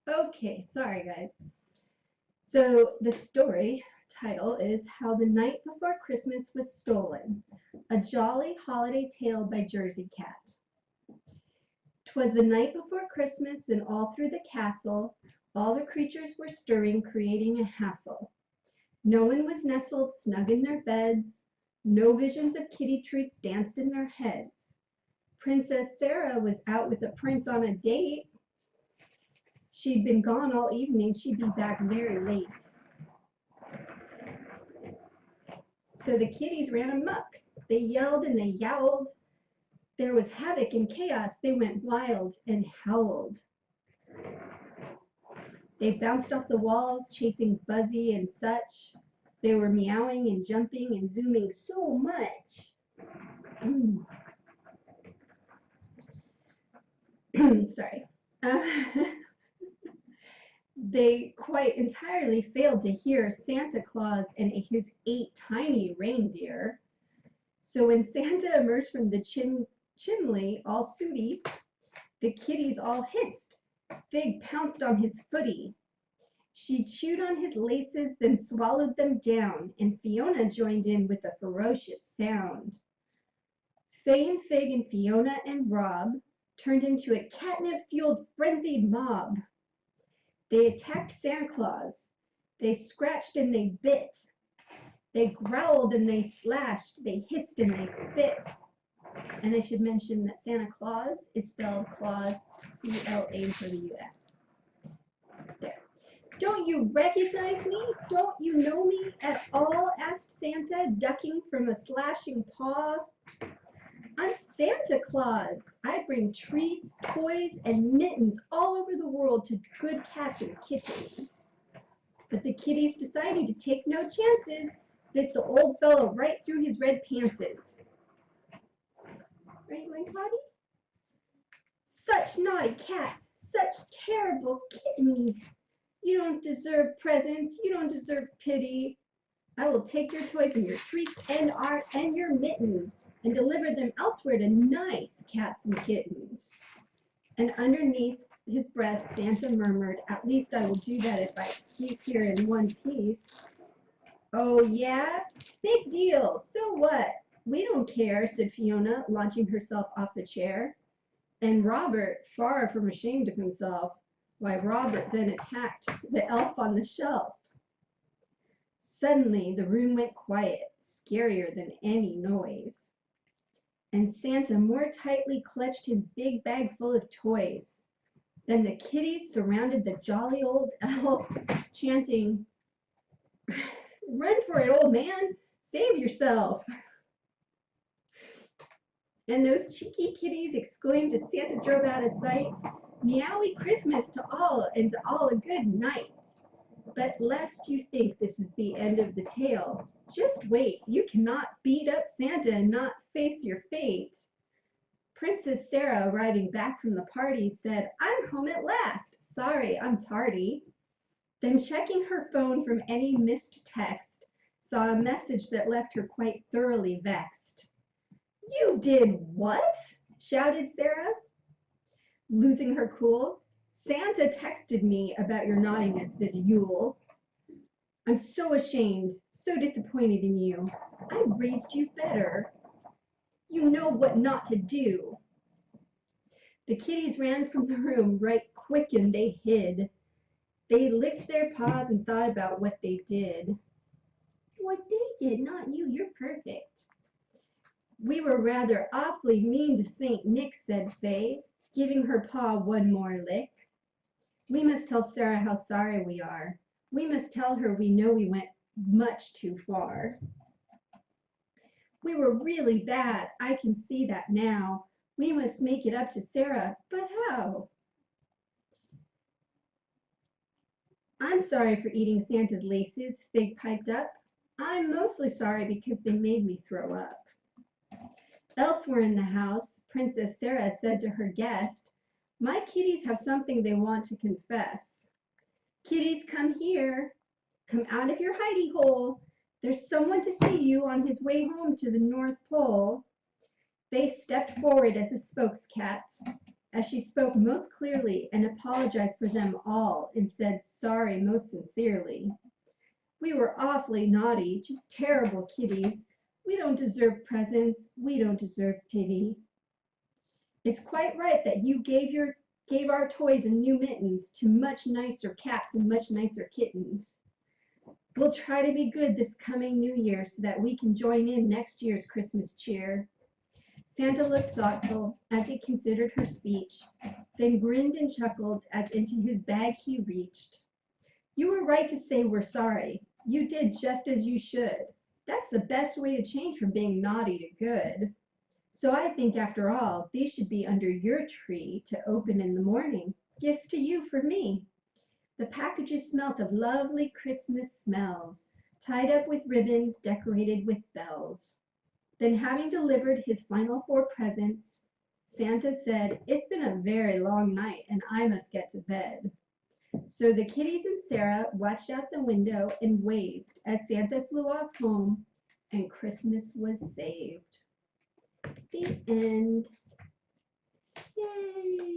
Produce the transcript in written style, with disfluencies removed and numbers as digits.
Okay, sorry guys. So the story title is How the Night Before Christmas Was Stolen, a jolly holiday tale by Jersey Cat. 'Twas the night before Christmas, and all through the castle all the creatures were stirring, creating a hassle. No one was nestled snug in their beds, no visions of kitty treats danced in their heads. Princess Sarah was out with the prince on a date. She'd been gone all evening, she'd be back very late. So the kitties ran amok. They yelled and they yowled. There was havoc and chaos. They went wild and howled. They bounced off the walls, chasing Buzzy and such. They were meowing and jumping and zooming so much. Sorry. They quite entirely failed to hear Santa Claus and his 8 tiny reindeer. So when Santa emerged from the chimney, all sooty, the kitties all hissed. Fig pounced on his footy. She chewed on his laces, then swallowed them down, and Fiona joined in with a ferocious sound. Fay and Fig and Fiona and Rob turned into a catnip-fueled frenzied mob. They attacked Santa Claus. They scratched and they bit. They growled and they slashed. They hissed and they spit. And I should mention that Santa Claus is spelled Claus, C-L-A for the U-S. There. Don't you recognize me? Don't you know me at all? Asked Santa, ducking from a slashing paw. I'm Santa Claus. I bring treats, toys, and mittens all over the world to good cats and kittens. But the kitties decided to take no chances, bit the old fellow right through his red pantses. Right, my Potty? Such naughty cats, such terrible kittens. You don't deserve presents, you don't deserve pity. I will take your toys and your treats and your mittens and deliver them elsewhere to nice cats and kittens. And underneath his breath, Santa murmured, at least I will do that if I escape here in one piece. Oh, yeah? Big deal. So what? We don't care, said Fiona, launching herself off the chair. And Robert, far from ashamed of himself, why, Robert then attacked the elf on the shelf. Suddenly, the room went quiet, scarier than any noise. And Santa more tightly clutched his big bag full of toys. Then the kitties surrounded the jolly old elf, chanting, Run for it, old man! Save yourself! And those cheeky kitties exclaimed as Santa drove out of sight, Meowie Christmas to all, and to all a good night. But lest you think this is the end of the tale, just wait, you cannot beat up Santa and not face your fate. Princess Sarah, arriving back from the party, said, I'm home at last. Sorry, I'm tardy. Then checking her phone from any missed text, saw a message that left her quite thoroughly vexed. You did what? Shouted Sarah, losing her cool. Santa texted me about your naughtiness this Yule. I'm so ashamed, so disappointed in you. I raised you better. You know what not to do. The kitties ran from the room right quick and they hid. They licked their paws and thought about what they did. What they did, not you, you're perfect. We were rather awfully mean to St. Nick, said Fay, giving her paw one more lick. We must tell Sarah how sorry we are. We must tell her we know we went much too far. We were really bad, I can see that now. We must make it up to Sarah, but how? I'm sorry for eating Santa's laces, Fig piped up. I'm mostly sorry because they made me throw up. Elsewhere in the house, Princess Sarah said to her guest, My kitties have something they want to confess. Kitties, come here. Come out of your hidey hole. There's someone to see you on his way home to the North Pole. Fay stepped forward as a spokescat. as she spoke most clearly and apologized for them all and said sorry most sincerely. We were awfully naughty, just terrible kitties. We don't deserve presents. We don't deserve pity. It's quite right that you gave our toys and new mittens to much nicer cats and much nicer kittens. We'll try to be good this coming New Year so that we can join in next year's Christmas cheer. Santa looked thoughtful as he considered her speech, then grinned and chuckled as into his bag he reached. You were right to say we're sorry. You did just as you should. That's the best way to change from being naughty to good. So I think, after all, these should be under your tree to open in the morning. Gifts to you for me. The packages smelt of lovely Christmas smells, tied up with ribbons, decorated with bells. Then, having delivered his final 4 presents, Santa said, "It's been a very long night, and I must get to bed." So the kitties and Sarah watched out the window and waved as Santa flew off home, and Christmas was saved. The end. Yay!